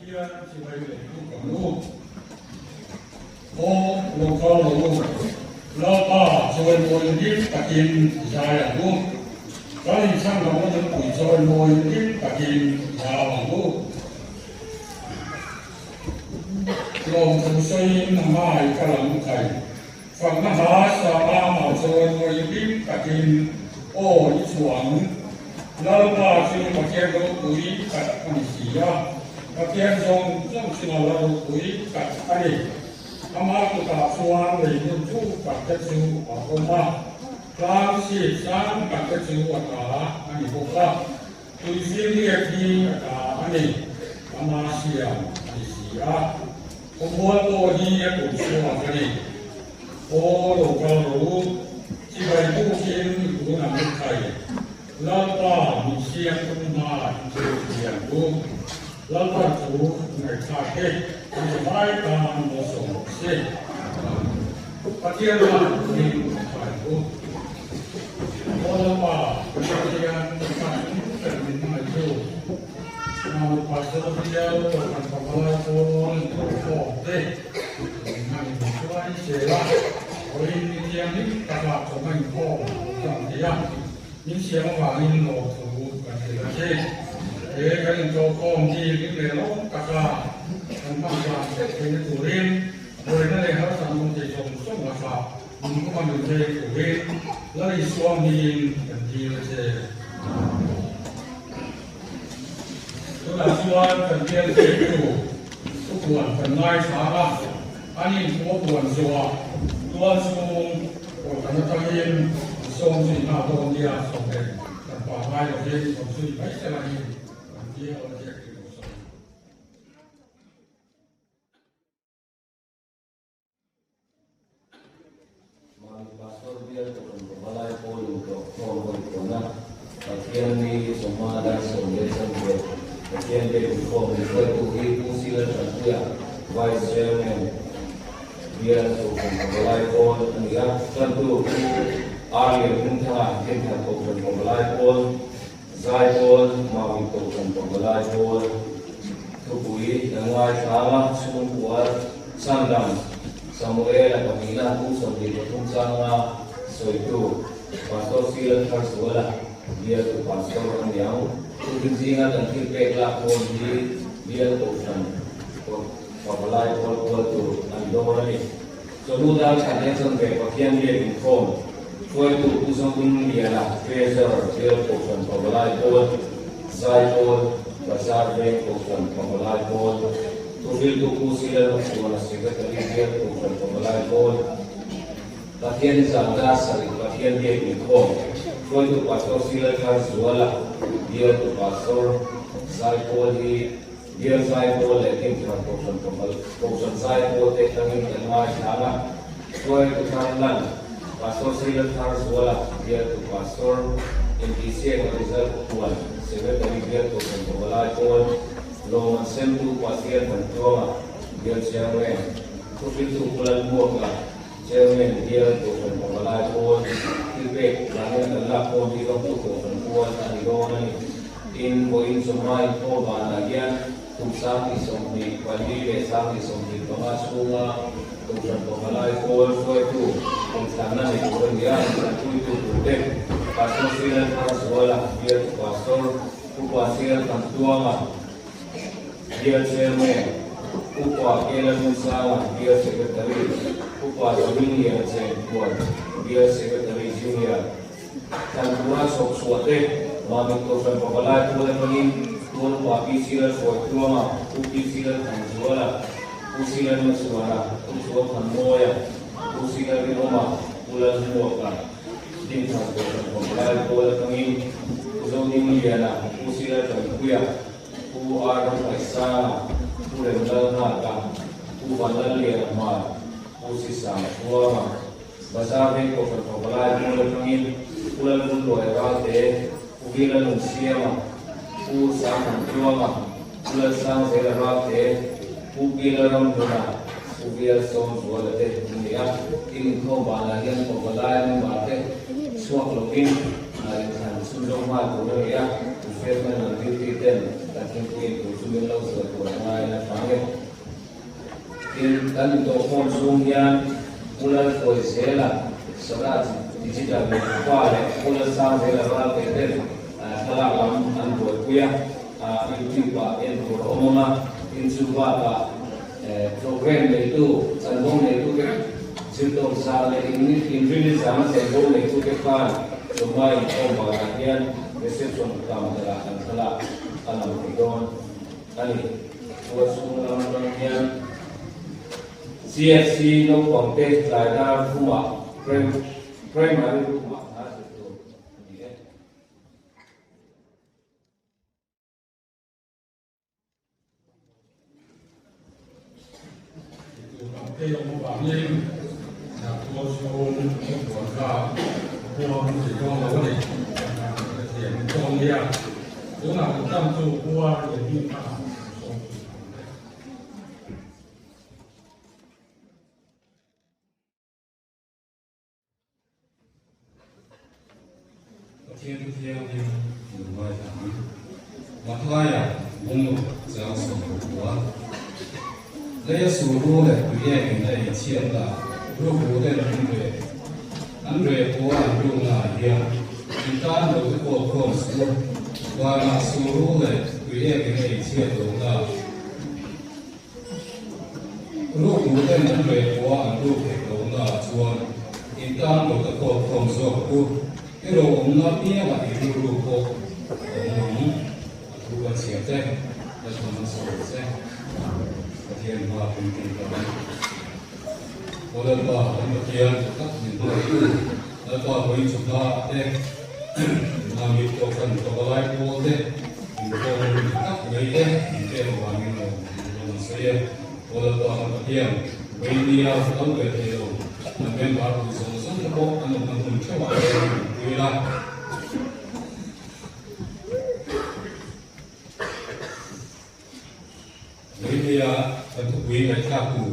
Kia chỉ vậy để cũng có luôn. Ô lô cao luôn. Lo pa rồi ngồi đi cả kim dài là luôn. Cái sang đó nó cũng rồi ngồi đi cả kim dài là luôn. Lòng thủ xây nằm mai cả lòng thầy. Phần nó há sa ba mà rồi ngồi đi cả kim ô đi xuống. Lo pa rồi mà kia đâu túi cả con gì á. Và kia dùng trong sinh hoạt là túi cả cái này. Ama kita suan lagi tu pakai tu apa Kelam si sang pakai tu apa ani buka tu sini lagi apa ani ama siam ani sia Pembuat tu dia pun suan ani oh lokal lu jika itu mungkin itu nak kai lapa misian tu mah itu siam tu lapa tu nak kai Sampai kan bosong sih, patienlah ini itu. Kalau apa kemudian terminal itu, namun pasal dia akan kembali pun untuk deh. Dengan tuan saya, orang ini yang ini tak cuma impor, dia ini siapa ini lo tu kan dia. Kan jokong di lelong kakak. Tentang ini turin, boleh nanti harus sama menjadi sosok apa, mungkin menjadi turin, lalu suami dan dia saja. Sudah suami dan dia itu, tuan penai salah, ani tuan suami, orang takin, suami nato dia sampai tanpa bayar dia suami baik lagi, dia orang dia. Pastor dia balai pol untuk orang berkona. Bagian ni semua ada sumber sumber. Bagian dia untuk itu sila satu vice chairman dia untuk balai pol dia tentu ahli kita untuk balai pol, zai pol mau untuk balai pol. Tupui dengan sama semua sandang. Samuel Kamila tu sambil bersama soitu pastor silat haruslah dia tu pastor yang tu jingan dan feedback lah pun dia tu kan kapalai pol tu ando ni so lu dah ada sampai bagian dia inform soitu usang pun dia lah treasure dia tu kan kapalai pol sai pol pasar bank tu kan kapalai pol Tubil tu kusila sekolah sekretari dia untuk pembalai pol. Latihan zangga sari latihan dia ikut. Kau itu pastor sila kan sekolah dia tu pastor sai pol dia sai pol lekin kita pembalai sai pol tekangin kenal sana. Kau itu kanan pastor sila kan sekolah dia tu pastor NTC yang result tuan sekretari dia tu pembalai pol. Long sentu pasien berdoa dia chairman itu bulan buka chairman dia untuk pembalai pol feedback lalu adalah pol di waktu pol tadi orang in poin semua itu bahagian tusang isomni pagi besar isomni pengasunga untuk pembalai pol itu karena itu dia itu protect pastor silat harus sekolah dia pastor pasien tantuama dia chairman, upah kelan usaha dia sekretari, upah junior chairman, dia sekretari junior. Dan dua sok suate, mami tosan pembalai boleh pergi, tuan papi sila suat tuama, upi sila tanjuala, usila mensuara, usuat tanmoya, usila di rumah, bulan muakan. Din tosan pembalai boleh pergi, usau ni miliana, usila tanjuya. Orang Islam, orang Belanda, orang Lelaki, sisa, orang bahasa itu pembalai mulai pengin, pulang dulu era deh, ugilan usia mah, usang jual pulang sang era deh, ugilan mana, ugilan sang jual deh, dunia ini kau bahagian pembalai mati, suak lokin, hari ini sudah mati ya, firman nanti tidak kim tiền của chúng mình lâu rồi của ngày là phá nghiệp in dan to phone zoom yan mula ko sẽ là sara digital qua lại mula sa sẽ là ba cái tên là làm ăn của quia YouTube và in của omama in suva và program này tu sản phẩm này tu cái sự tôn sa là in in sản phẩm này tu cái pha rồi mai ông bà yan reception काम करा अंतला अनम किदोन अनि वसुनमनिया CSC no context laida kuma primary kuma hasil dia itu nanti yang membangun satu soal keluarga buang di dalam ini hiện trong địa cũng là một trăm số qua để vi phạm thiên thiên thì người ngoài thẳng mà thôi à ông giáo sư của đây số đồ này tụi em này chiếm là lúc bố đây là anh về của anh dùng là hiện chúng ta đối với cuộc khổng số và là số đồ này tụi em này chiếm đúng là lúc bố đây anh về của anh dùng thì đúng là chuan chúng ta đối với cuộc khổng số của cái đồ ông nó bia mà thì đồ cổ ông đồ quan trọng thế là chúng nó sửa thế và thiên hoa cùng kỳ cả một lần qua một thiên các những người tu là qua với chúng ta thế làm việc cho phần cho cái lại vô thế mình có các người thế mình chơi vào mình mình xây một lần qua một thiên với đi ao không về thì mình bên vào cuộc sống rất tốt anh mình cho mọi người vui lắm vì anh thuộc quý ngày khác cụ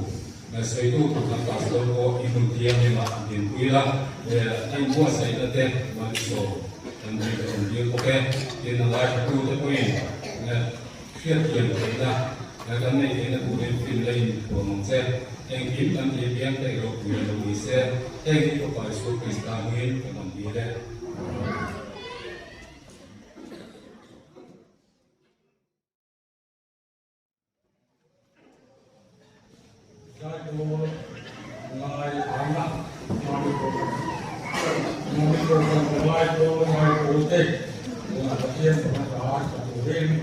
ngày xây tu thuộc làm cả số có ý mừng tiền nhưng mà tiền quý lắm để anh mua xây ra tên mà đi sổ anh đi còn như ok tiền là lại tu tới quý ngày khuyết tiền đấy ra ngày cái này thì là cụ đến phim lên của mong xe anh kiếm anh thì biết cái đồ quyền đồ gì xe anh thì có phải số quyền ta nguyên của mình đi đấy cái đồ ngày tháng năm ngày đồ ngày đồ ngày cố định là thiên và đó là cố định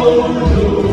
Bulan, bulan,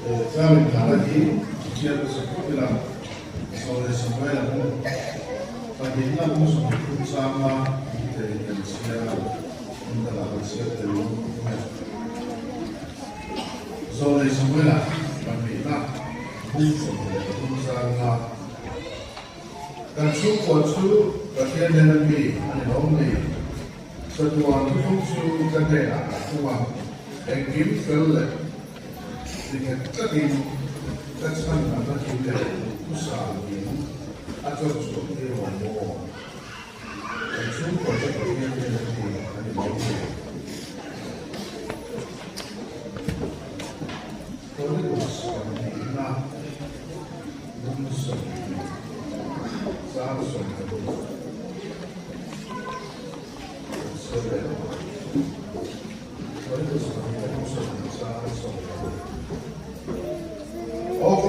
Kami lagi dia bersekutu dalam soal semua bagaimana musuh bersama intelijensia dalam siap terus soal semua bagaimana musuh bersama dan suatu bagian dalam ini ada orang sesuatu musuh kerja tuan engkau felak dengan tadi terus mana kita usaha ini atau suatu orang dan suatu bagian dalam ini ada orang kalau bagaimana musuh seharusnya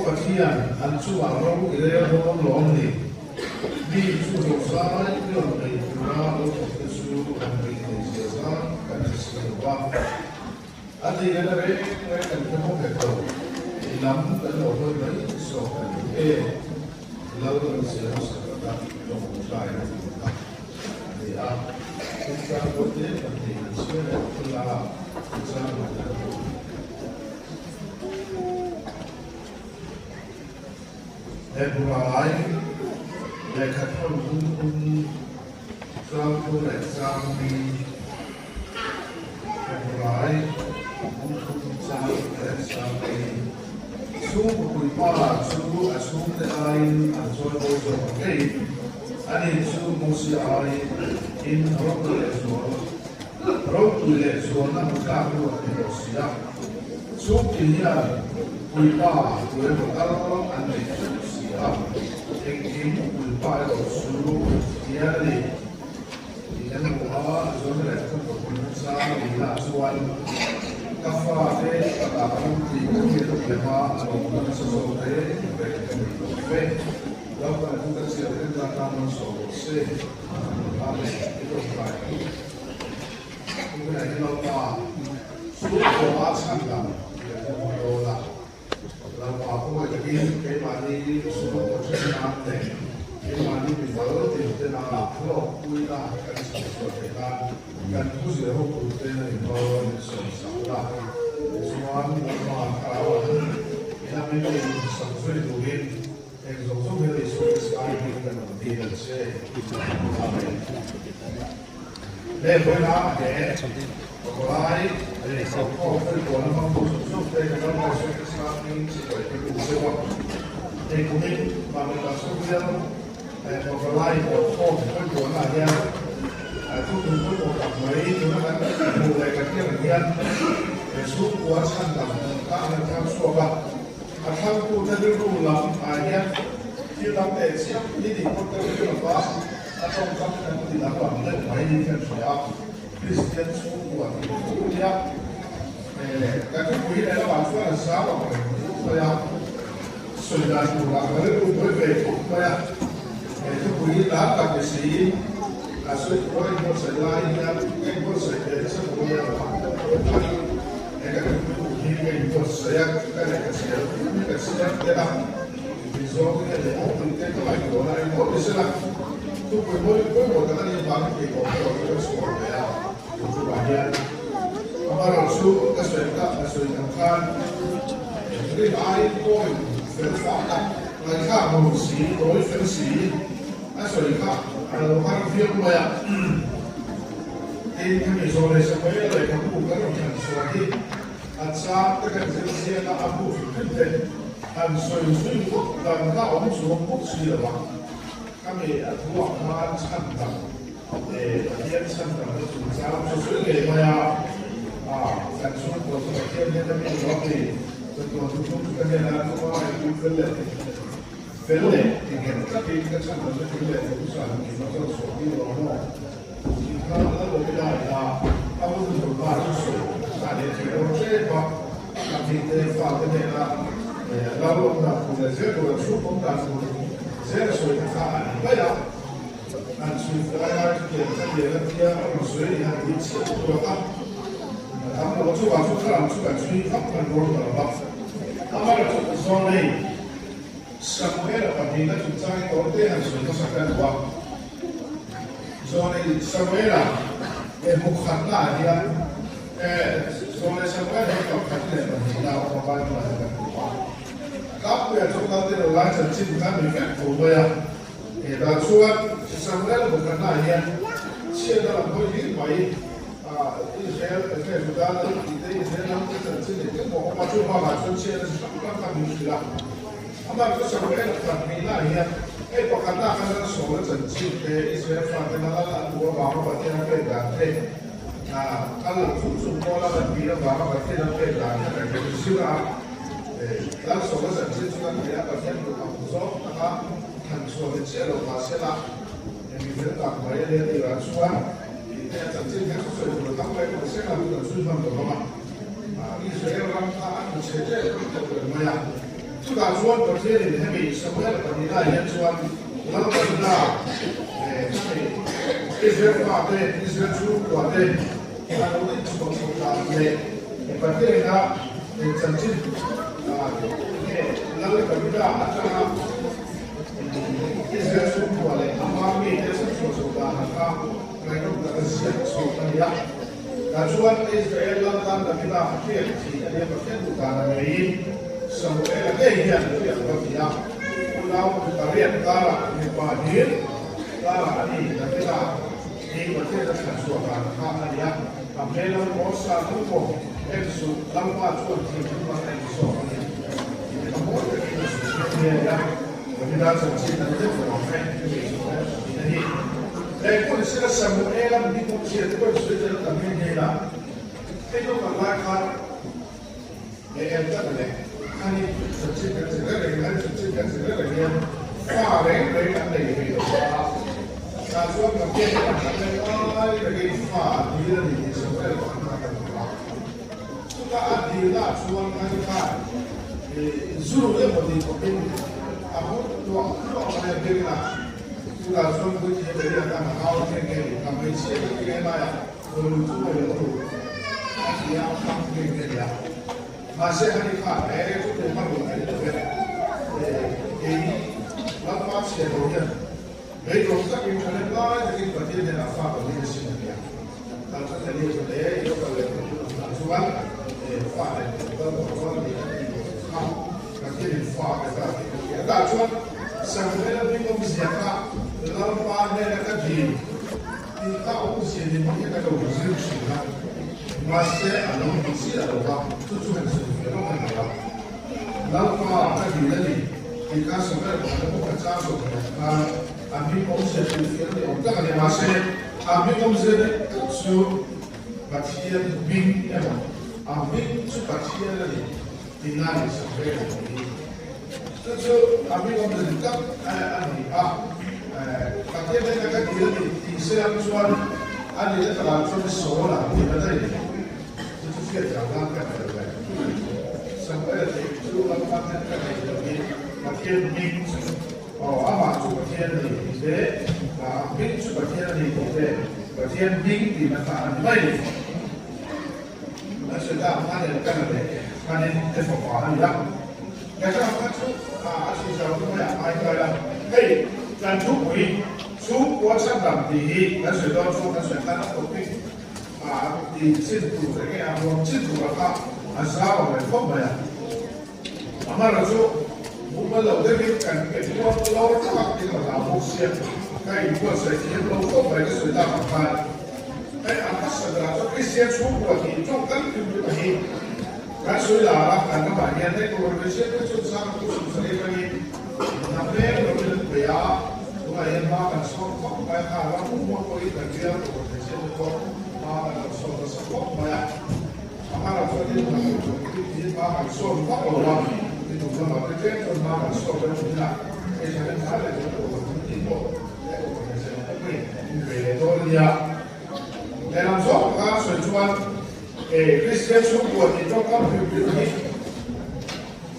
kepastian ansuar roh ideal roh lomni di suatu saat yang berikutnya untuk kesulitan Indonesia kan sesuatu ada yang mereka ketemu betul dalam dan orang lain soal lalu sesuatu yang saya dia kita boleh penting sekolah bersama mulai mereka pun selalu eksami mulai selalu eksami suku kuliah suku asum lain asal asal okay ani suku musi lain in rokule zona mutaku Indonesia suku dia kuliah kuliah ane yang ulpa suruh dia ni yang buat zona itu berfungsi bila soal kafe atau di kita atau sesuatu yang lalu kita siapkan dalam solusi itu baik kemudian kita suruh asalkan lalu aku lagi kembali semua proses nanti kembali dibawa di dalam blog kita kan sesuatu kan khusus untuk kita dibawa di sana semua orang kawan kita memang sesuatu itu yang sesuatu yang sekali kita tidak saya lepas ada mulai dari soal perjuangan khusus dari dalam proses kami sebagai usaha ekonomi bangsa sosial mulai soal perjuangan yang itu untuk mulai dengan mulai kerjaan besok kuasa dan akan sekolah akan kita berulang ayat kita siap ini kita berubah atau kita tidak boleh main dengan siap Kristen semua dia kata kuih dalam bahasa sama saya sudah pulang baru berbeza saya itu kuih tak kesini asal orang berselainya berselai semuanya kata kuih berselai kata kesini tidak bizonnya ada orang itu lagi orang itu berselai tu boleh kata yang banyak itu orang semua untuk bagian orang suku kesulitan jadi air pun berfakta mereka mengusir boleh versi kesulitan ada orang film banyak ini kami soleh supaya mereka bukan orang suami asal tekan sesuatu abu kita ansoi dan kau suruh mengusir apa kami buat hal santai bagian santai itu salam sesuatu yang kan semua bagian yang kami buat untuk kita nak buat itu felek dengan tapi kita santai felek itu sahaja kita sesuatu orang kalau lalu kita apa pun baru ada kita tapi kita kita lalu kita jadi suku dan saya sudah tahu banyak dan sudah dia manusia yang diceritakan kamu waktu kan sudah apa Amar tu zone Samuel pati na tutai korte han suno sakal wa zone Samuel mukhatna dia zone Samuel ko khatle na ko ba ma ka kap ya to ka de la cha chin ka mi ka ko ba ya da chuan Samuel mukhatna dia chia da la ko yi mai Israel ke Juda de Israel na ta chin de ko ma chu ma ma chu chia da sa ka mi la Amar tu Samuel pati na dia pakata kana so la chin Israel fa de na la ko ba ma pati na ke da kalau susu pola dan bila bahawa baca dan pelajar dan bersuara, lalu soal sahaja juga dia bagian berkampuso, maka kampuso kecil masalah yang dibentuk bayar dia di rasuah, itu yang terjadi sesuai dengan apa yang saya lakukan sudah berlama. Ini saya orang taat saja untuk bermaya. Sudah suan terjadi ini semua penilaian yang suan lalu sudah Israel ada Israel suku ada kalau itu sudah ada berarti ada terjadi lalu kita ada Israel suku ada amami Israel sudah ada mereka sudah siap sudah ya kajuan Israel lalu kita akhir dia berarti bukan lagi semua ada yang dia pulau Korea Utara Nepal Utara ini kita ini berarti ada suara apa dia Ambil masa tubuh itu lama tuh cuma itu ini kamu ini ya kita cerita itu jadi lekon sila Samuel ang di ko siya itu sudah kami nila itu kalakar entah kani cerita dengan fare ada itu Kasuan mungkin ada lagi far dia ni sebenarnya suka adila suan kan zuru dia bodi mungkin aku tu orang dia suka suan tu dia dia akan kau ni kami siapa dia maya dulu tu itu dia akan dia masih hari far itu memang bukan itu ini lama siapa dia Baik, kita ingin melihat lagi bagian dari apa yang disini. Kalau kita lihat itu kalau suan, faham, kita berkorban di bagian faham kita. Kalau suan, sebenarnya bingung siapa, dalam faham mereka di kita usia ini kita kalau usia sudah masih ada usia ada tu cuma sesuatu yang ada. Dalam faham kita di kita sebenarnya ada bukan satu Ambil konsep itu, kita kan masih ambil konsep itu bagian bing, ambil itu bagian lagi tinggal sampai ini. Itu ambil konsep itu bagian yang agak dia di Islam soal ada yang terlalu seolah tidak ada itu kita jangan kan sampai itu lakukan bagian bing. Apa tu bagian ni? Bing tu bagian ni. Bagian bing di mana baik. Sudah mana kan ada. Mana tefahaman ya. Kalau apa tu asal jauh mana ayat. Hey, dan tu pun tu kuasa bagi. Dan sudah tu kan sudah nak kopi. Di situ mereka yang situ apa asal orang kaya. Amar tu bukan lalu dia kan kedua lalu tak kita lalu siap kai buat saya lalu kau mereka sudah makan kai apa saudara tu Kristian suku lagi tu kan itu lagi kan sudah lah kan bagian itu Kristian itu susah tu susah lagi tapi kalau dia bukan yang makan sok kai kalau umur kau itu dia tu Kristian itu makan sok sok banyak apa tu dia makan sok apa itu sama kita makan sok berapa jangan salah itu dia dalam sok kan sejuan Kristian suku itu kan publik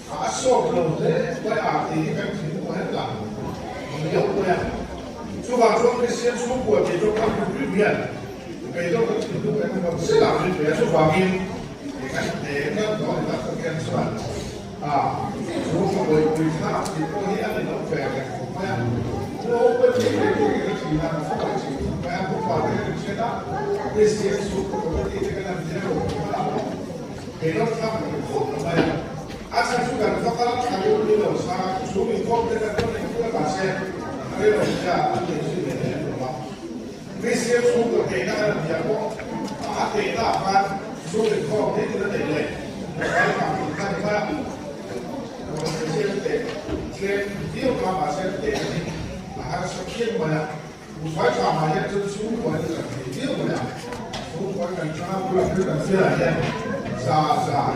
asok loh deh arti kan itu lah dia punya coba Kristian suku itu kan publik itu kan itu kan selalu itu ya coba ini kan kalau kita kan soal 如果我他你过去那里弄出来的，我呀，我本身这个体呢，我本身我呀不管这个钱啊，那些书我这个呢，这个我不拿，给到他们后我呀，阿三书干他刚才有那个啥，书里放这个这个把些，还有呀，也是给那个嘛，那些书我给那个别个，给那番书里放那个那类，还有看你看。Che io qua sempre a sapere ma un faccio ma io tutto su qua io ma su qua che c'ha quella che da fare sa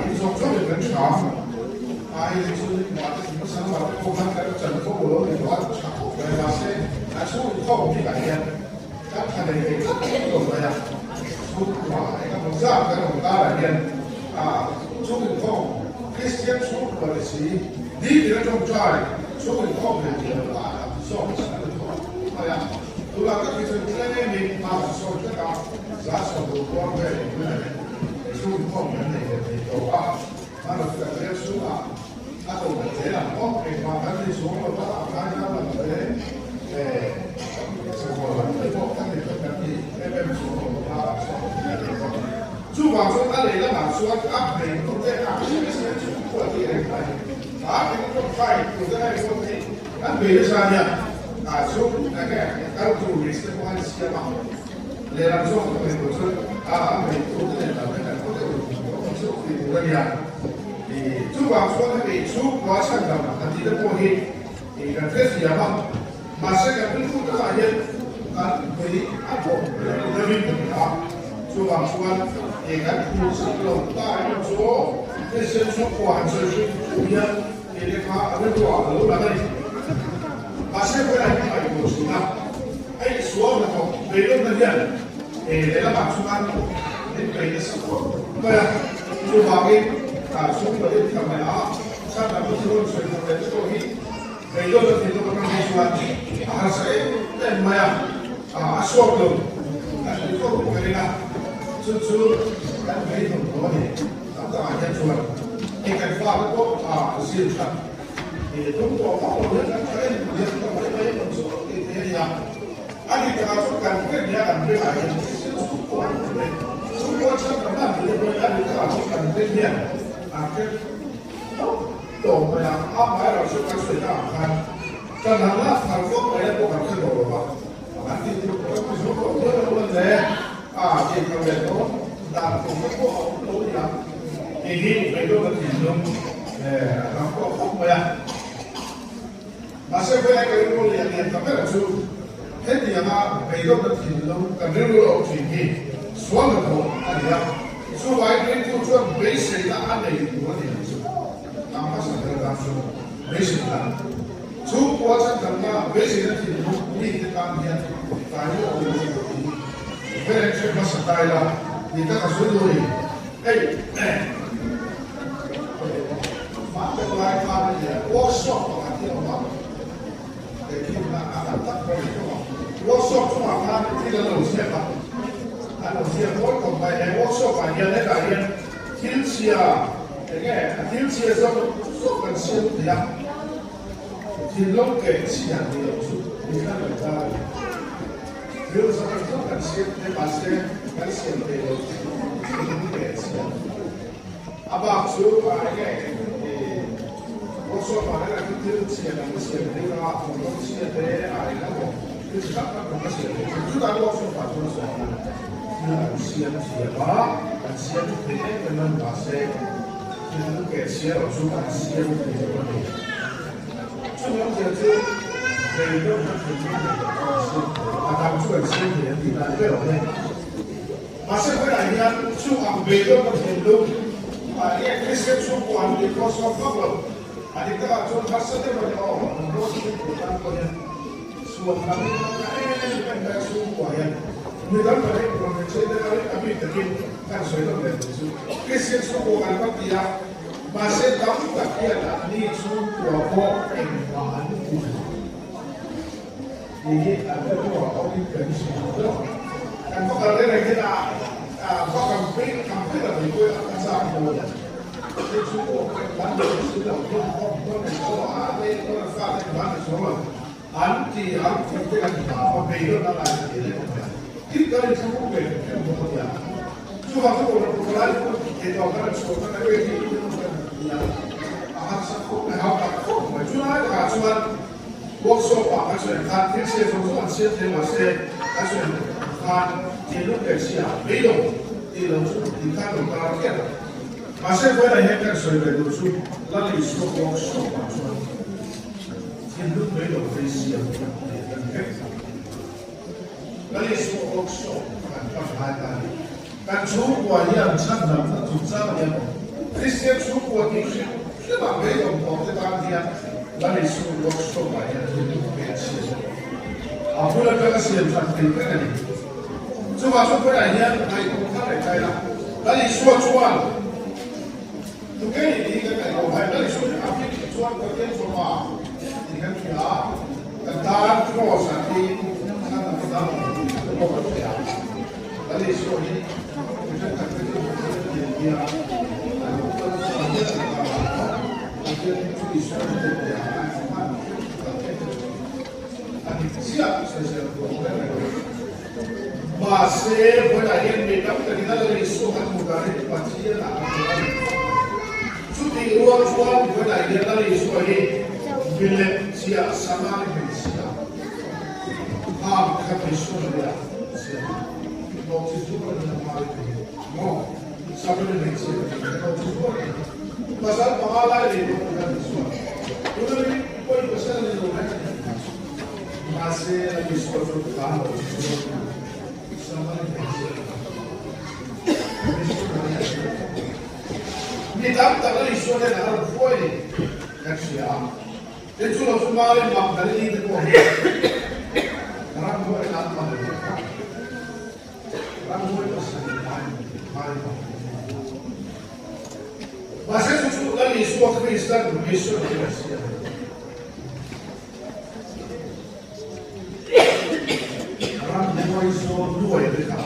io sono solo per ciao ai su ma sono ma con la che c'è con quello che va ciao per la se a su un po' di caia da che tutto ma su qua e non sa che non dare su un po' che sia su qua sì di che non c'è số người có về thì là so với sản lượng thôi à tôi là các cái sự cái mình mà so với tất cả giá sản lượng con về cái này số người có về này thì đầu ba mà là cái số là nó cũng thế là có cái mà cái số mà nó là cái là cái sự gọi là cái bộ các cái gì em số là chú vào số ta lấy là số áp mình không thể áp cái số của cái này cái không phải của cái này không thể kan biasanya masuk agak kalau tulis itu kan siapa dalam soal itu itu dan masuk di bulan di coba soal itu kuasa dalam nanti itu boleh kan siapa masa kan itu saja kan beri apa lebih benar coba soal kan tulis itu tak soal itu soal dia ini kan ada dua lalu lagi masih boleh ada urusan. Soal itu belum terjadi. Dalam maksuman ini belum semua. Coba kita semua itu kamera. Saya dapat turun sudah itu belum itu bukan urusan. Saya dan Maya soal itu. Itu bukanlah susu dan belum boleh. Tapi ada cuma ikan faham itu siapa. Chúng tôi có một cái việc trong cái một số cái thế nào anh thì ta phải cần cái nhà làm cái này sự quan trọng chúng tôi chắc chắn là cái người anh thì ta phải cần cái nhà cái đồ mà làm áp máy rồi sẽ có sự tạo thành cho nên là thành phố này là một cái đồ mà anh thì tôi có một số đồ rất là vấn đề thì trong việc đó làm cùng với quốc hội đối lập thì đi phải đối với thị trường nó có không vậy masih banyak yang mau lihat tapi langsung henti yang begitu bertindak kerja dulu tinggi suami itu ada supaya itu tujuan basic lah ada itu itu tanpa sadar langsung basic lah kuasa karena basic itu ini kita lihat tadi orang itu beres masa Thailand kita kasih dulu mata lain mana dia workshop nanti orang kita akan tak boleh workshop cuma kan tidak siapa ada siapa orang baik workshop aja ni kalian hilsia hilsia kan siapa dia hilong ke siapa dia ni kan kita hilsia kan siapa dia pasti kan siapa dia ke siapa abang suruh aja workshop ada lagi hilsia dan siapa dia siapa ada itu siapa itu tak workshop apa siapa dan siapa dengan bahasa itu ke siapa sudah siapa cuma jadi belum ada juga siapa yang tidak ada masih banyak cuma belum ini Kristen suku di kosong problem ada kita cuma pasal dia banyak orang bukan punya suatu kami bukan dari suku yang mereka mereka orang cerita kami tapi kan sudah begitu Kristen suku apa dia masih tahu tak dia ni suku apa yang mana ini ada dua orang yang suku kan kalau kita kok kampanye dari gue akan sama 这中国完全是两种不能说啊，那个发展完全说了，俺这个地方，我每个人来的也那种的，一个人生活没全部不一样。就好像我来给到那说那个月底一样，啊，生活还好把控，我就那个说workshop 啊，还是看这些从这些天那些，还是看铁路的事啊，没有，你能说你看到哪天？马上回来也跟随着读书，那里说workshop 啊，说铁路没有飞机啊，那里说workshop 看看那里。การชูกว่าอย่างชั้นนำนั้นถูกสร้างอย่างคริสเตียนชูกว่าที่คือแบบไม่ยอมบอกจะตามที่นั่นคือชูกว่าชูกว่าอย่างที่ถูกเป็นเชื่ออาพูดแล้วก็เสียงฟังติดกันนี่ชูกว่าชูกว่าอย่างไอ้คนข้างในใจละนั่นคือชูกว่าทุกอย่างที่กันไอ้คนไทยนั่นคือชูกว่าที่ชูกว่าที่ชูกว่าที่กันที่หากันตามที่เราสังเกตนั่นคือตามที่เราบอกว่านั่นคือชูกว่าMasih berada di dalam kita dari suatu negara di Pasir Cuti ruang berada dari suatu bilik siap sama dengan siap. Kami sudah siap. Waktu itu pada mau sampai dengan siap. Waktu itu pasal pengalai itu bukan suatu. Itu lebih poin pasal itu masih lagi suatu tahun. Ni tak ada isu ada dalam foi kerja. Itu lo semua yang mampu dari itu pun. Karena boleh nak mampu. Karena boleh pasal main. Masa itu lagi isu Kristen isu kerja. Karena boleh isu dua itu kan.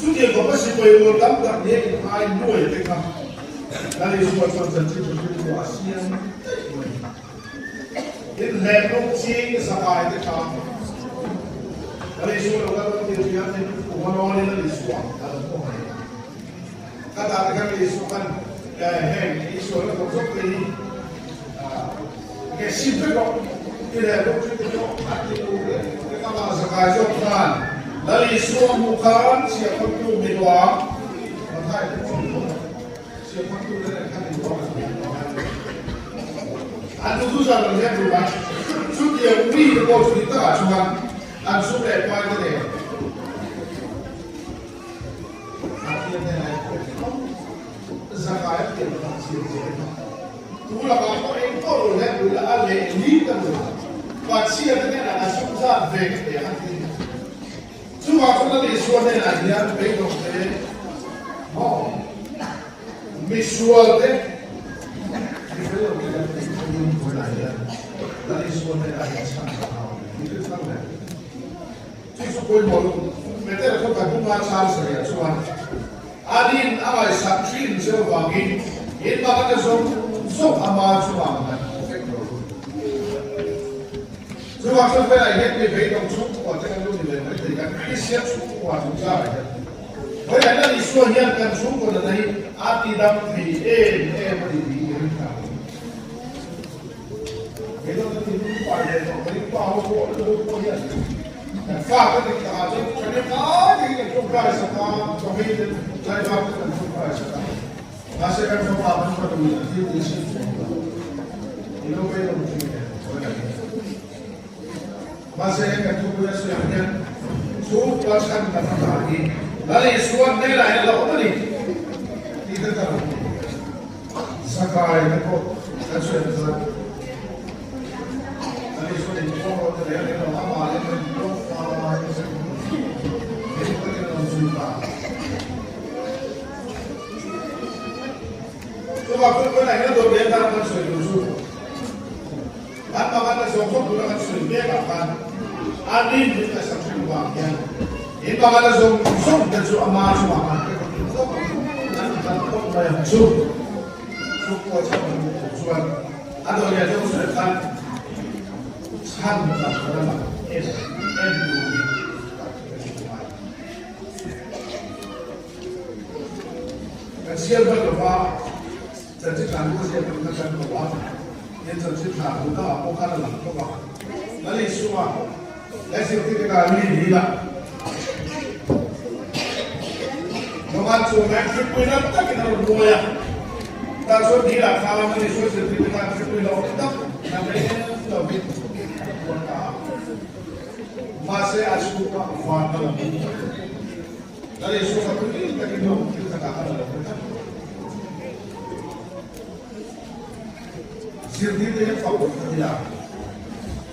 Chúng có bác sĩ quay một lắm đặc biệt hai đuổi cái không, đây là một phần chân chính của ASEAN. Đến lẹt lúc chi cái sao bài cái không, đây là một cái điều gì anh cũng nói lên là số là số này. Các bạn thấy cái số anh cái số nó cũng rất là cái sim cái đó, cái này lúc cái đó cái các bạn sẽ khai cho bạn. Dari semua mukaan siapa tu medua, maka itu siapa tu dari kami dua. Anu tu jangan lihat rumah, sudah yang ini dekat kita cuma anu sudah apa itu deh. Akhirnya zakat yang masih tu lah kalau engkau lihat bila ada ini kan, pasti ada yang susah baik ya. Cuma kalau di suatu negara begitu deh, oh, visual deh, itu kita belum pernah ya. Dari suatu negara sana, itu sama. Jadi pun malu, mereka itu kan cuma sahaja cuma. Adin awal sabtrin sebagin, ini makanya zom amal cuma. Cuma sampai akhirnya begitu cuma jangan lupa dengan isian suku orang Jawa. Kalau ada isu yang kan suku dari arti dalam di berdiri. Itu nanti lupa ya, kalau tahu kalau ya. Fakta kita ada, jadi kita coba sekarang, coba itu saya fakta coba sekarang. Masih kan coba apa dulu di sini. Ini beda mungkin. Masih yang kedua sebenarnya sudah kan dapat lagi. Lalu suat nilai yang lalu tadi kita tahu. Sekarang itu kan sudah. Lalu sudah dibawa ke dalam lama yang itu kita sudah. Coba kita ini dua belas kan sudah. Apa kata sokong kita kan sudah. Anin kita sampai kebahagiaan. Ini bakal zoom dan zoom amat semua. Nanti bayar zoom kuasa zoom. Ada yang jauh sudah kan dalam Kasihan berdoa, jadi kami kasihan berdoa berdoa. Yang tercipta bukan apa kan dalam doa. Lalu semua, lesson kita kali ini lah. Doa cuma kita tak kita berdoa. Tak so dia kalau ini so kita berdoa kita namanya lebih masih asal apa dalam. Lalu semua kita kita katakan dalam. Sirdi dengan faktor kerja.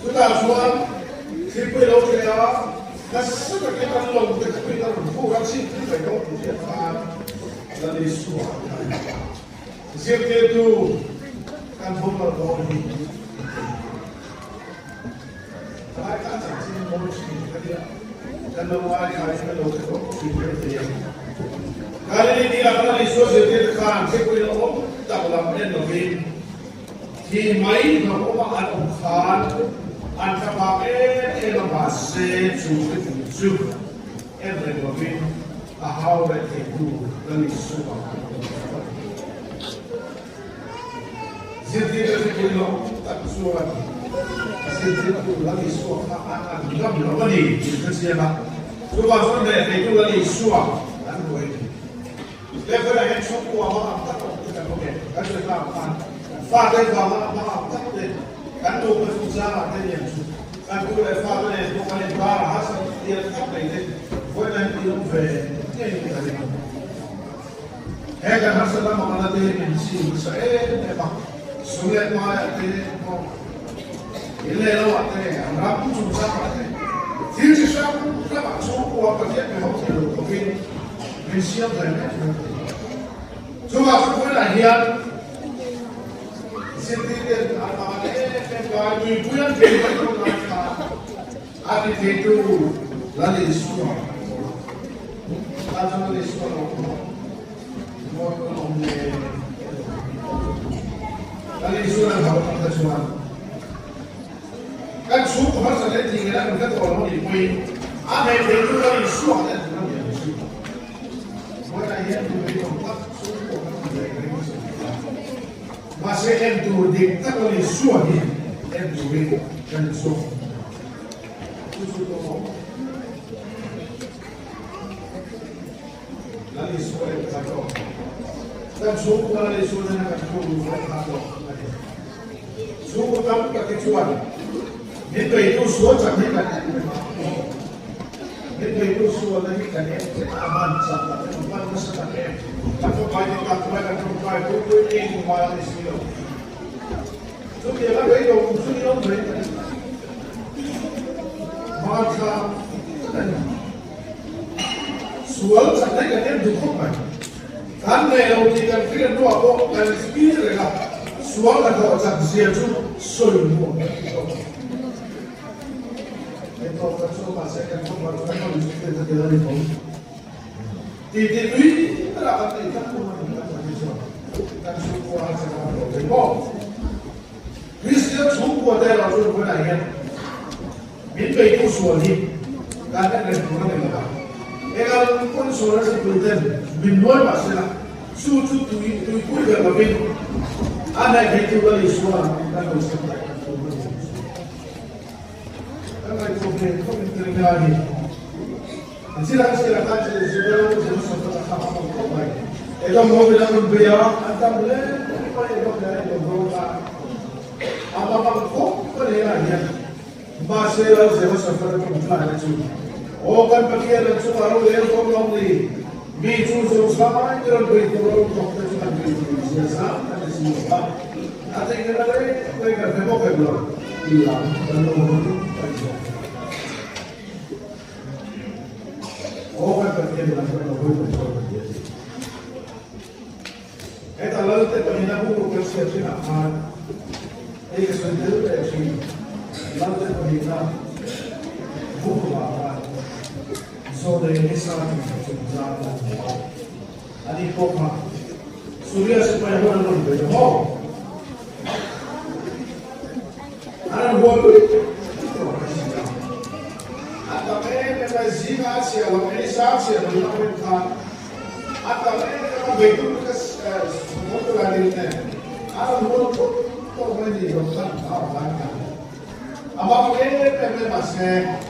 Sudah suam, sirdi laut kerja. Nasi sebagai kita laut kerja kita bukan sirdi laut kerja. Lalu suam. Sirdi itu kan bukan laut kerja. Kalau kan sih laut kerja. Dan lawan kali laut kerja. Kali ini dia akan isu sirdi kan sirdi laut tak lawan lebih. Thì mấy nó có bạn ông khán ăn các bạn em là bà xe chủ cái chủ sư em lại có bên hao lại thể đủ là lịch sử bảo diễn tiến là cái nó tập số là diễn tiến là lịch sử ăn ngâm nó đi chỉ cái gì mà tôi bảo vấn đề thì tôi là lịch sử ăn rồi để cái này em sống qua mà tất cả các cái chuyện làm pha cái vào mà tắt đi cán bộ cái phụ gia là cái gì cán bộ cái pha cái này có cái ba là hết tiền tắt này đi với này đi luôn về cái gì cái gì cái hết sẽ làm mà là tiền mình xin sẽ để bằng số lượng mà cái cái này là what cái làm cũng chung sao cái thì chỉ sao các bạn số qua cái chuyện này học thì được mình siêu rồi chúng ta cũng phải hiện Sendiri apa ni bukan kita ada itu lalu semua lalu semua mau lalu semua harus kita semua kan suku harus ada tinggal kita kalau di poin ada itu lalu semua ada mana yang itu suku Masih em tu dik tak boleh suah ni em tu dik kan suah. Tu tu lalu suah em tak kan suah lalu suah ni kan suah tak suah tak pakai cuan. Itu suah tak ni kan. Itu suah lagi kan aman sampai aman masa tak. Aku banyak kan perempuan itu ini malah di sini. So dia kan baik dong, sini dong baik. Maka soal sampai kan dia dukung kan. Kan kalau kita fikir tu apa kan speed mereka soal ada macam siapa semua. Itu kalau pasal kan kalau kita kita jadi pun. Di ada apa kita pun kan suku orang sekarang berikut. Kristian suku ada orang suku lain. Minta itu suami, kadang ada orang yang ada. Kalau pun suara seperti minum masalah, susu tu ikut berlebih. Anak itu lagi suara kan bersebelah. Kalau itu berikut lagi. Sila kaca sudah sudah sama baik. Itu mau bilang berbeda, anda boleh apa yang boleh berdoa. Apa kok boleh aja. Masih harus safar itu bukan itu. Oh kan pakai itu baru yang problem ni. Bicu sama yang berbeda orang doktor sudah berbeda. Siapa ada semua. Ada yang ada mereka berdoa. Iya, dan orang itu Oh, kan pergi dengan orang berdoa. Kalau kita pengen aku bersiap aman, ini sesuatu yang sih. Lalu kita pengen so the Elisa to Ani Poma. Surya supaya orang berbeda mau. Anak buah atau mereka zina siapa Elisa siapa mereka atau mereka begitu kes motor lagi ni. Anak buah tu orang ni doktor orang kan. Apa mereka masih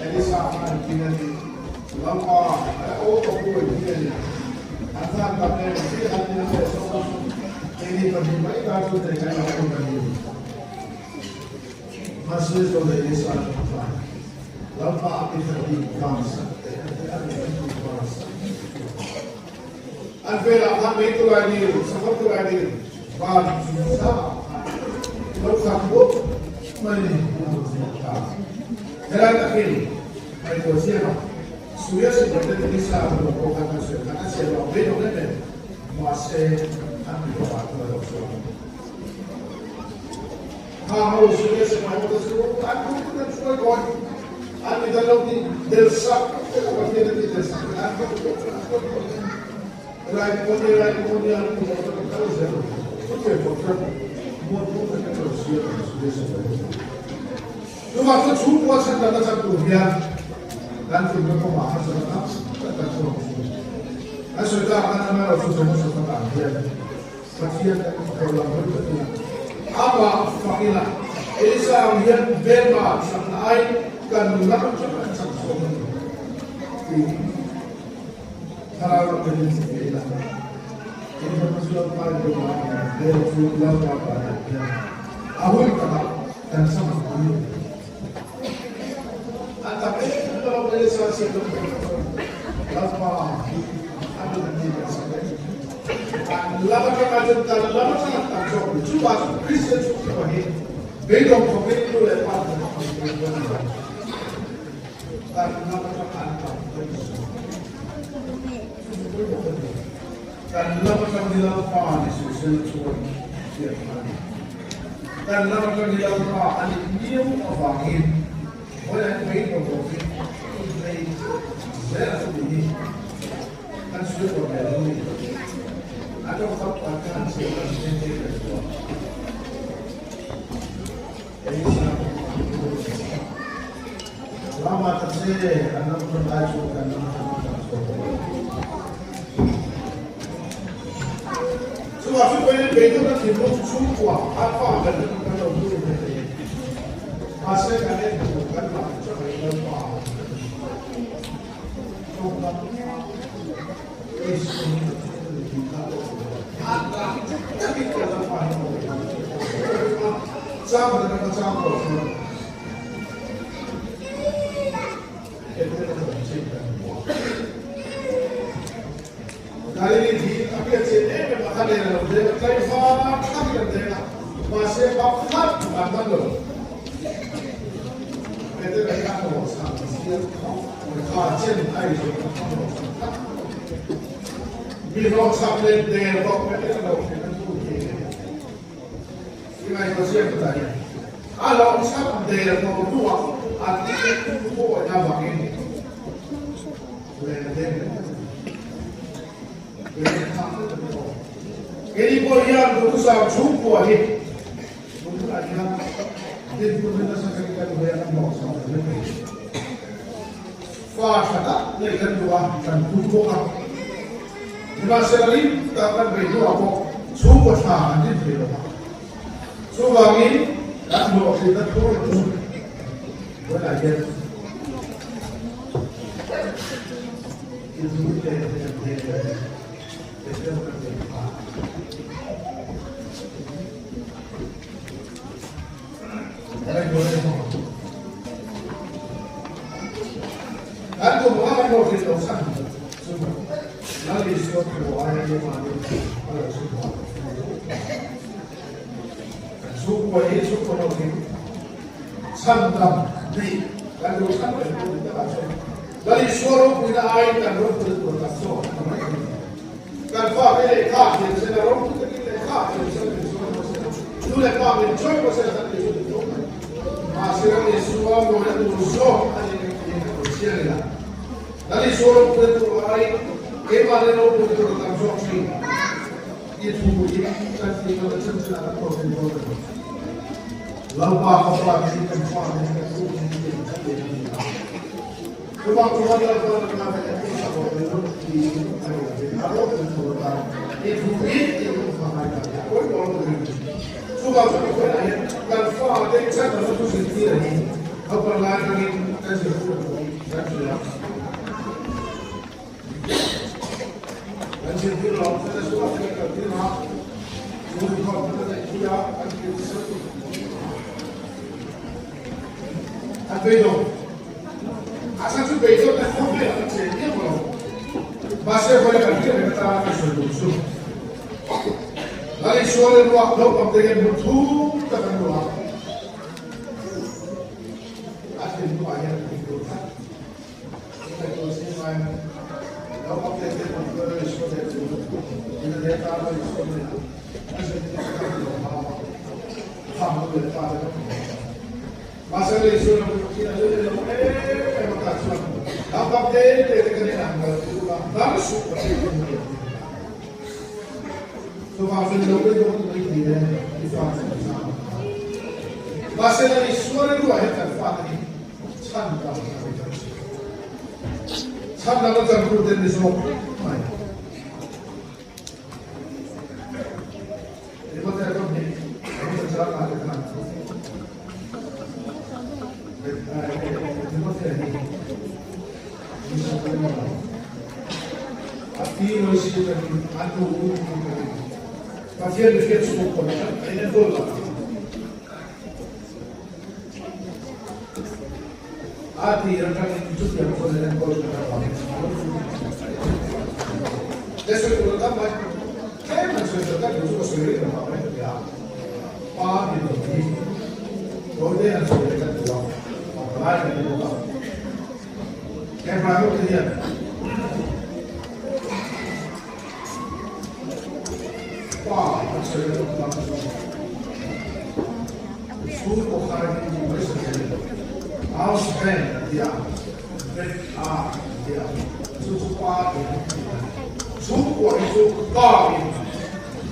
Elisa akan kini lama, oh tu kini. Asal kami mesti hati yang besar ini berdiri kalau tidak ada orang masih sudah Elisa lama api terjadi bangsa. Alfera kami itu lagi, sebab itu lagi bangsa. Kalau kamu mana jalan akhir, itu siapa? Surya sebenarnya bisa melakukan sesuatu karena siapa beda kan masih ambil waktu untuk kalau Surya sebenarnya sesuatu aku kan sudah kawan aku dalam di desa kita berada di desa aku lain kemudian aku tahu saya oke betul mau kita terus Surya sebenarnya cuma tu cuma saya tak satu dia dan kita pemaham sebenarnya tak tahu. Asal akan nama Rasul Sallallahu Alaihi Wasallam. Pasien kalau berikutnya. Apa fakilah? Elisa yang bebas sampai dan melakukan sesuatu. Kalau berjumpa dengan ini bermaksud pada doa dari Rasulullah SAW. Awal kata dan sama sekali. Tapi kalau Elisa itu lama ada nanti sampai lama kemajuan lama sangat takjub cuba Kristen cuba ini bedong covid itu lepas dan lama dan lama kami lakukan Yesus cuba dan lama kami lakukan ini apa Orang yang baik berbuat baik, saya sendiri kan sudah berbuat. Ada orang akan saya sendiri berbuat. Jadi selama terjadi anak beraju dan anak Semua supaya baik itu nanti semua apa akan kita lakukan. Masih kalian bukan macam apa? Coba Islam kita ada tapi kalau apa? Sama dengan sama. Kali ini tapi asyik memang ada yang lebih baik faham kami ada masih faham bukan loh. Kita dah tahu sama sekali, kita cintai juga. Bila sampai di waktu kita dah kita itu siapa tadi? Kalau sampai di waktu dua, arti itu boleh nampak ini. Ini boleh yang berusaha jumpa ini. Bukan lagi. Jadi kita sangat kita bayar nombor sama dengan faham lekan dua dan tujuan. Masa ini kita akan berdua kok semua sama di berdua. Semua ini dan dua kita turun belajar. Itu Aku mengajar orang itu sama. Nanti suatu orang yang mana ada semua. Suku ini suku orang santam di kalau sampai kita baca. Dari suara kita air dan roh kita berkasih. Kalau faham ini kah, jadi roh kita kah, jadi suara lepas mencoy pasal tak itu. Masih ada semua boleh berusaha ada yang berusaha lah. Nanti suara betul hari, kemarin orang betul dalam sokri. Itu mungkin kan kita macam cara proses proses. Lalu apa lagi kita buat dengan itu? Cuma dalam kenapa kita sama betul di kalau betul itu faham. Kau orang betul. Cuma kita kan faham dia cara proses sendiri. Apa lagi kita sebut? Anjir bir laut sana şu an kadar ha. Bu kapıda da ya anjir satu. Abedo. Asa tu bedo da komple anjir ne bu? Bahasa boleh kan kita kata apa solusi. Lalu soal luar dok dengan betul tak luar. Asyik tu ayat itu kan. Kita teruskan main. Kalau apa yang kita lakukan sesuatu itu, kita lihat apa yang kita lakukan. Masalah kita faham betul. Masalah itu kita lihat apa yang apa yang kita lakukan. Harus seperti itu. Sebab kita lakukan itu di fase sama. Masalah itu itu ayat al-Fatihah. Sangat Sama macam kemudian di semua. Ini betul atau tidak? Ini betul atau tidak? Ini betul ini. Tapi masih ada antu. Pasien dia semua komentar. Ini betul. Hati yang kami itu yang boleh dan boleh kita. Jadi kalau kita baca, kita maksudnya kita juga sendiri dalam apa yang kita paham itu. Boleh yang sendiri kita buat, lain yang kita buat. Kayak berapa kalian? Wah, maksudnya itu kita buat. Suruh orang ini bersendiri. House band dia, band dia, suka dia, suka itu kami,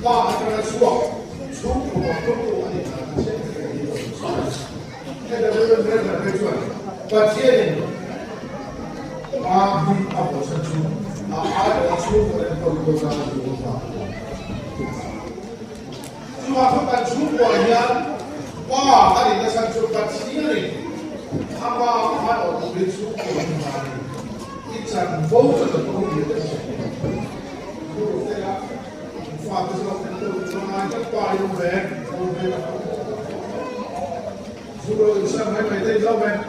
akan suka waktu ini, kita benar-benar berjuang. Pasien, kami apa saja, ada suka dan berjuang di rumah. Cuma bukan suka yang, hari ini saya suka sendiri. Apa orang bersuku kembali? Kita boleh berkomunikasi dengan guru saya. Fakta itu mengajar payung ber, guru Islam mereka itu jauh ber.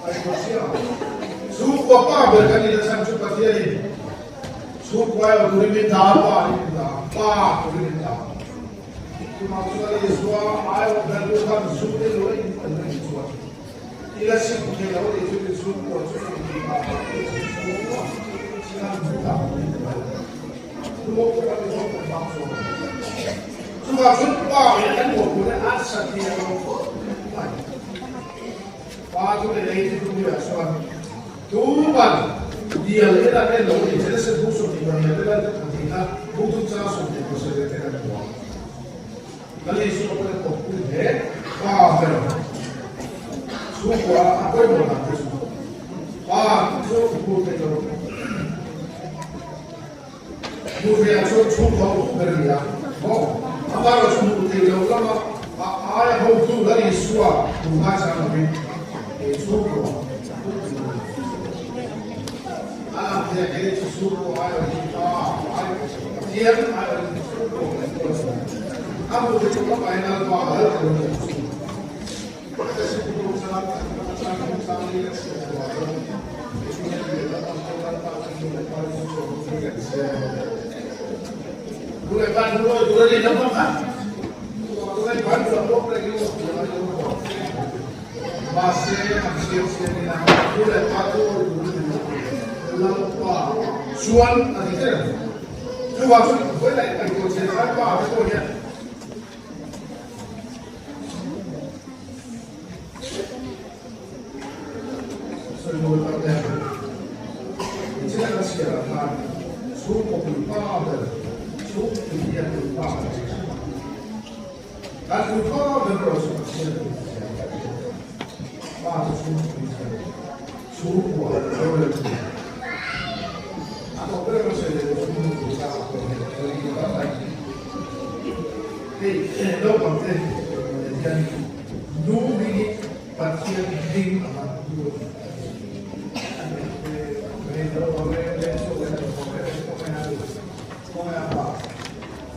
Ayat suku apa berkali dengan suku dia ini? Suku ayat guru minta apa? Guru minta. Cuma soal Islam ayat berbukan suku itu Ila siku kita oleh itu suku suku kita siapa kita dulu kita itu bangsa suka suka yang boleh asal dia waktu dari itu dia soal tuan dia lihat ada loh jadi sebusuk dia lihat kita butuh cara untuk proses dengan tuan lalu itu boleh populer apa suku apa yang berlaku suku? Suku itu, suku yang suku berbeda. Apa yang suku itu? Lama ayah itu dari suku bahasa nabi suku. Dia kira suku ayah dia ayah suku. Kamu itu apa yang ada itu? Mulai bantu dulu di dalam kan? Mulai bantu apa lagi? Masih ni nak mulai bantu dulu. Lalu suan ada kan? Suan boleh ikut saya apa pokoknya. siarahan suku berpada suku yang berpada dan berpada terus pada suku boleh atau berapa saja suku kita đâu còn thêm dân đủ đi và chia đi mà đủ nên đâu có lên số cái này không ai bảo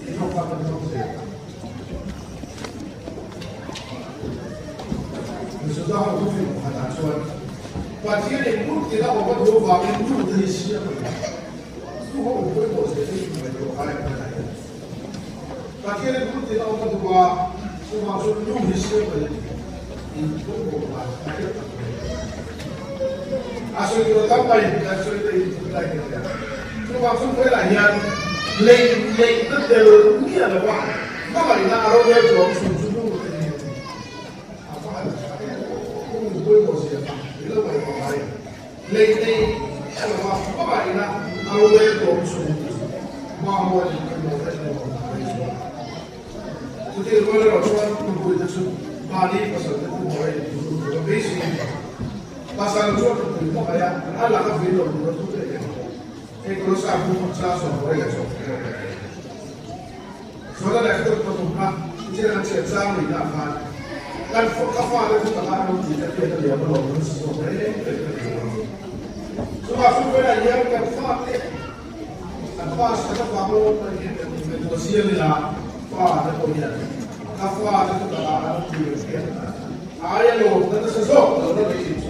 thì không phải là không thể mình sẽ giao thông phim của Hà Nội và chia đến lúc thì ta có đồ vào cái đủ thì chia mà số không có một cái gì mà đồ hai cái này Akhirnya itu tidak orang tua semua sudah hisap itu bukan. Asal itu tambah asal itu lagi. Cuma sampai lah yang lain itu dari ini ada apa? Apa ini orang yang jual susu apa ada? Kamu boleh bosnya, itu boleh pakai. Lain apa ini orang yang jual susu, mau Jadi kalau orang membuat itu mari pasal itu mulai itu basic pasal itu itu kayak Allah kan video itu ya. Kalau saya pun saya soal ya soal. Soalnya itu pertama itu kan cerita ini kan kan kafar itu tak ada itu dia belum soal ini. Cuma supaya dia kan kafar apa kamu itu sihlah ada punya kafa ada ada punya ayah lo nanti sesuatu lo nanti itu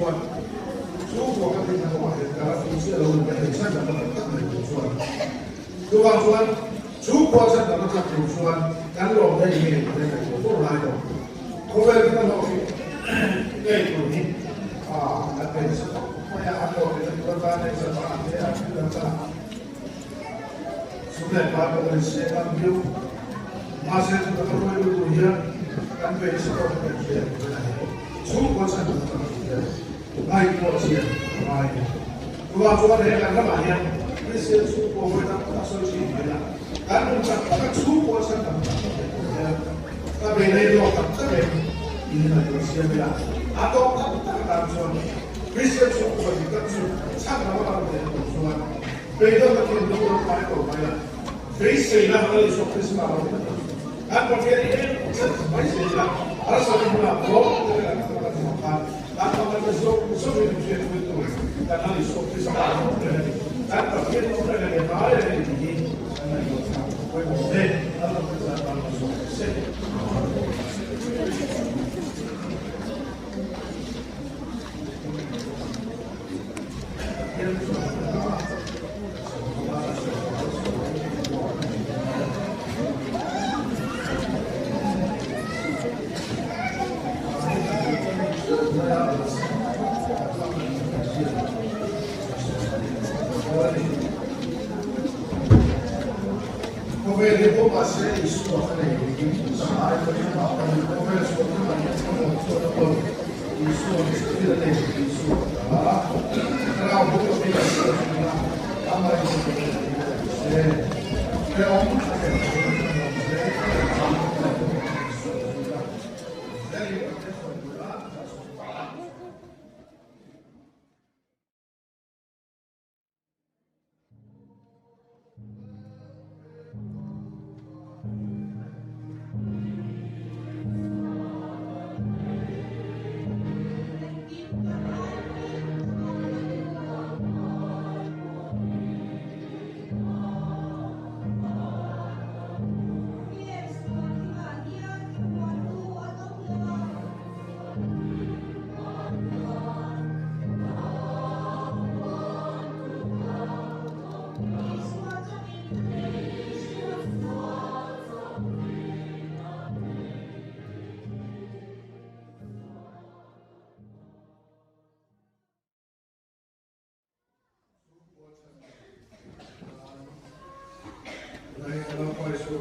semua kan kita mau kalau fungsi lo lebih besar dan lebih besar tuan semua saja dalam satu tuan kan lo dari ini itu lain kalau kita mau ini apa itu kayak apa kita berbagai sesuatu ya kita sudah pada kondisi ambil masih tetap perlu dia kan besok kerja semua sana baik polisi baik keluar dari kan banyak presiden semua kita asosiasi kita kan mencapai semua sana tapi ini loh tapi ini adalah siapa atau tak suami presiden semua kita sangat ramah dengan semua beda dengan dua orang presiden lah kalau semua semua kan preferir mais já para saber uma prova atau ada sobre o jeito muito canal de sobre isso kan preferir uma grande área de foi bem nada precisa para nós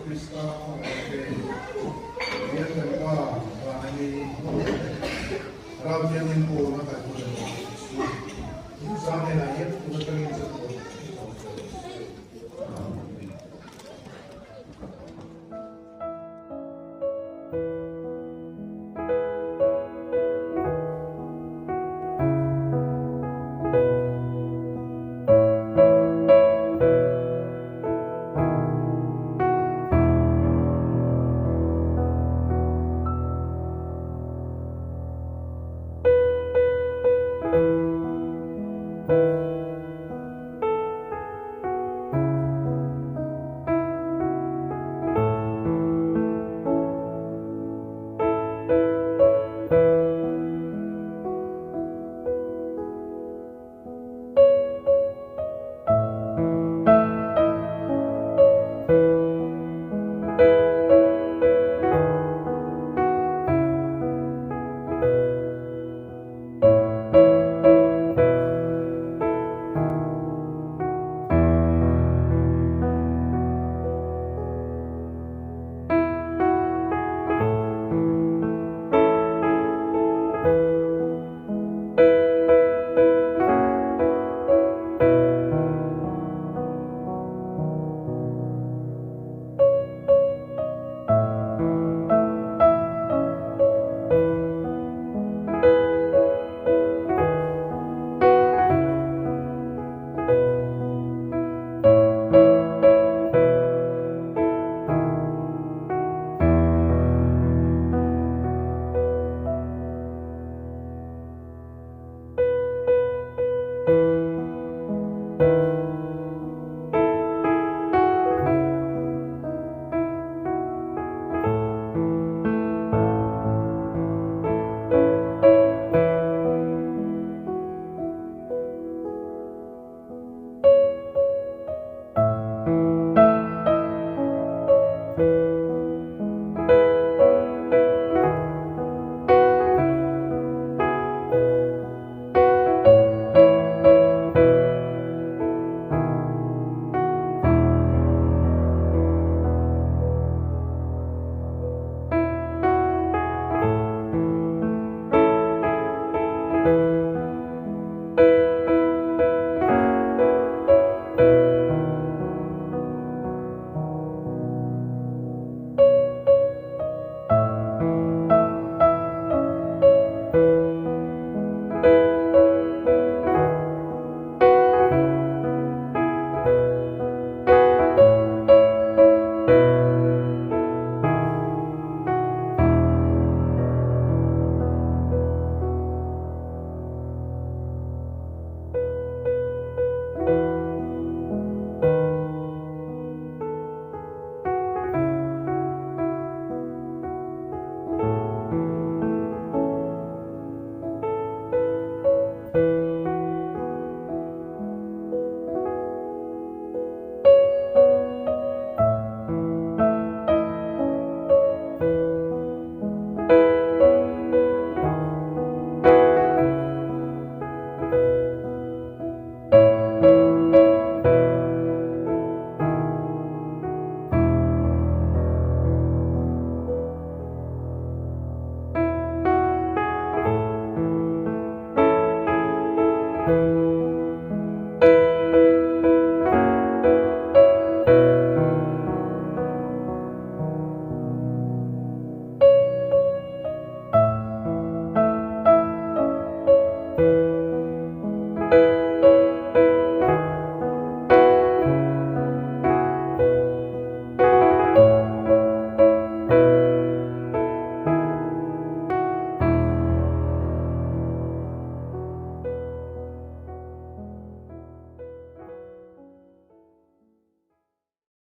Krista dia terpa bahani ramai yang pun nak itu sama lah ya kita kena Thank you.